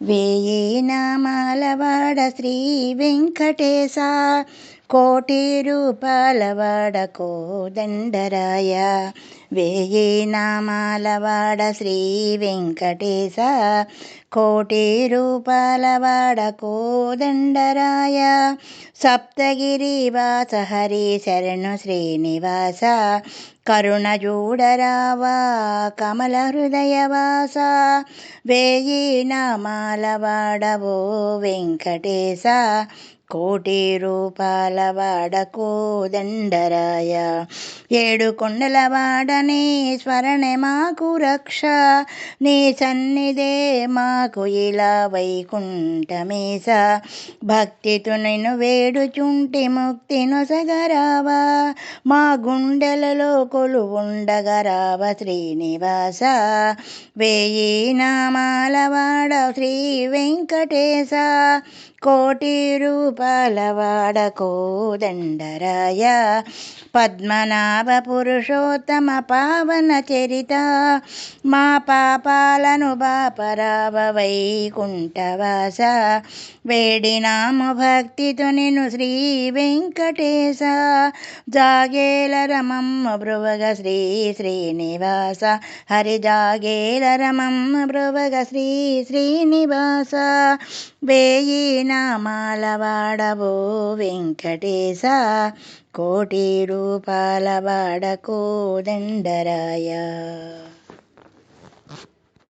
వేయి నామాలవాడ శ్రీ వెంకటేశ, కోటి రూపాలవాడ కోదండరాయ. వేయి నామాలవాడ శ్రీ వెంకటేశ, కోటి రూపాలవాడ కోదండరాయ. సప్తగిరి వాస హరి శరణు శ్రీనివాస, కరుణ చూడరావా కమల హృదయవాస. వేయి నామాలవాడవో వెంకటేశ, కోటి రూపాలవాడ కోదండరాయ. ఏడు కొండలవాడనే స్మరణే మాకు రక్ష, నీ సన్నిధే మాకు ఇలా వైకుంఠమేశ. భక్తితో నిన్ను వేడుచుంటి ముక్తి నొసగరావా, మా గుండెలలో కొలువుండగరావ శ్రీనివాస. వేయి నామాలవాడ శ్రీ వెంకటేశ, కోటి రూపాలవాడ కోదండరాయ. పద్మనాభ పురుషోత్తమ పావన చరిత, మా పాపాలను బాపరావ వైకుంఠవాస. వేడినాము భక్తితో నిన్ను శ్రీ వెంకటేశ, జాగేలరమమ్మ బ్రువగ శ్రీ శ్రీనివాస. హరి జాగేలరమమ్మ బ్రువగ శ్రీ శ్రీనివాస. వేయి నామాలవాడవో వెంకటేశ, కోటి రూపాలవాడ కోదండరాయ.